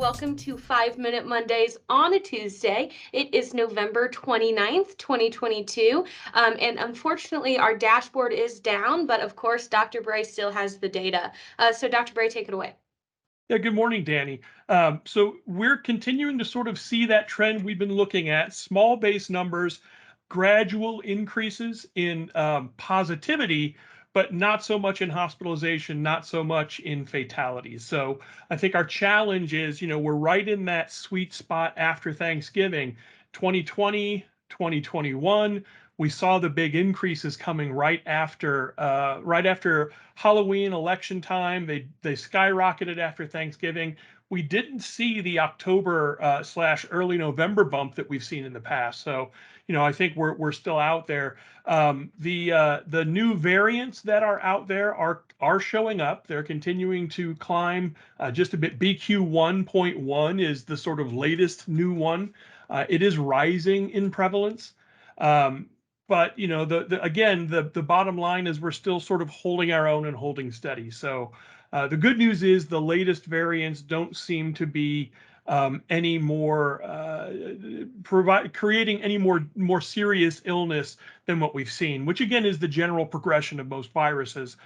welcome to 5-Minute Mondays on a Tuesday. It is November 29th, 2022, and unfortunately our dashboard is down, but of course Dr. Bray still has the data. So Dr. Bray, take it away. Yeah, good morning, Dani. So we're continuing to sort of see that trend we've been looking at, small base numbers, gradual increases in positivity, but not so much in hospitalization, not so much in fatalities. So I think our challenge is, we're right in that sweet spot after Thanksgiving, 2020, 2021. We saw the big increases coming right after Halloween election time. They skyrocketed after Thanksgiving. We didn't see the October slash early November bump that we've seen in the past. So, I think we're still out there. The new variants that are out there are showing up. They're continuing to climb just a bit. BQ1.1 is the sort of latest new one. It is rising in prevalence. But the bottom line is we're still sort of holding our own and holding steady. So the good news is the latest variants don't seem to be any more creating any more serious illness than what we've seen, which again is the general progression of most viruses: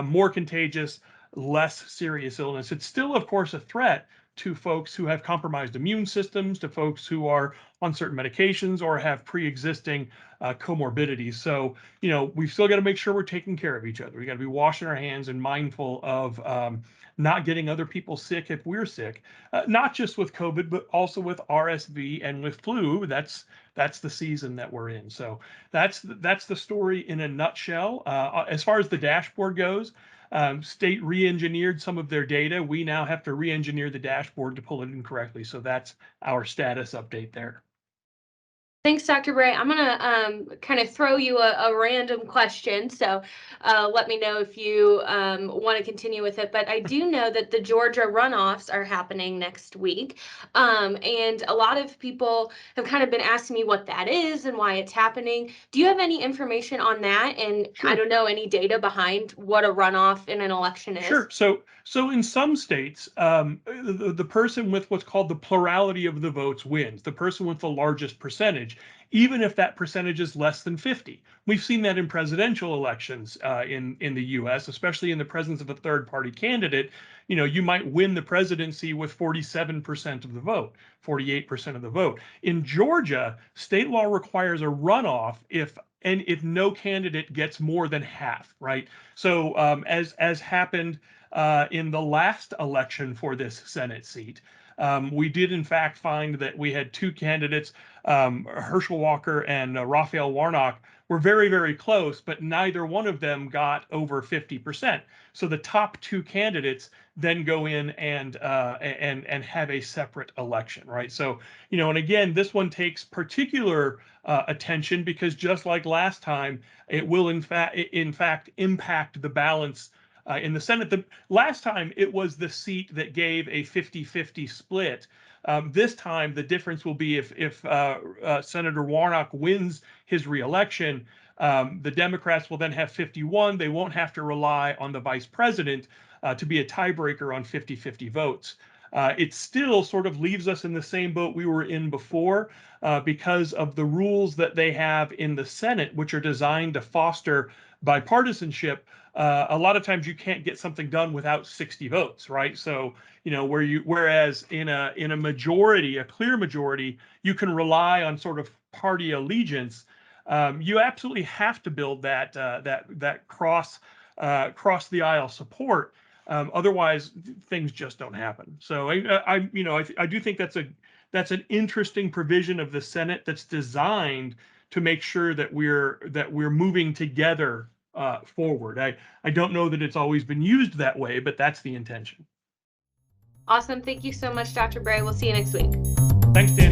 more contagious, less serious illness. It's still, of course, a threat to folks who have compromised immune systems, to folks who are on certain medications or have pre-existing comorbidities. So, we've still got to make sure we're taking care of each other. We got to be washing our hands and mindful of not getting other people sick if we're sick, not just with COVID, but also with RSV and with flu. That's the season that we're in. So that's the story in a nutshell. As far as the dashboard goes, state re-engineered some of their data. We now have to re-engineer the dashboard to pull it in correctly. So that's our status update there. Thanks, Dr. Bray. I'm going to kind of throw you a random question, so let me know if you want to continue with it. But I do know that the Georgia runoffs are happening next week, and a lot of people have kind of been asking me what that is and why it's happening. Do you have any information on that? And Sure. I don't know, any data behind what a runoff in an election is? Sure. So in some states, the person with what's called the plurality of the votes wins, the person with the largest percentage, even if that percentage is less than 50. We've seen that in presidential elections in the US, especially in the presence of a third party candidate. You might win the presidency with 47% of the vote, 48% of the vote. In Georgia, state law requires a runoff if no candidate gets more than half, right? So as happened in the last election for this Senate seat, we did in fact find that we had two candidates, Herschel Walker and Raphael Warnock, were very, very close, but neither one of them got over 50%. So the top two candidates then go in and have a separate election, right? So, and again, this one takes particular attention because just like last time, it will in fact impact the balance in the Senate. The last time it was the seat that gave a 50-50 split. This time the difference will be if Senator Warnock wins his reelection, the Democrats will then have 51. They won't have to rely on the vice president to be a tiebreaker on 50-50 votes. It still sort of leaves us in the same boat we were in before because of the rules that they have in the Senate, which are designed to foster bipartisanship. A lot of times you can't get something done without 60 votes, right? So, whereas in a majority, a clear majority, you can rely on sort of party allegiance. You absolutely have to build that cross the aisle support. Otherwise, things just don't happen. So I do think that's an interesting provision of the Senate that's designed to make sure that we're moving together forward. I don't know that it's always been used that way, but that's the intention. Awesome. Thank you so much, Dr. Bray. We'll see you next week. Thanks, Dan.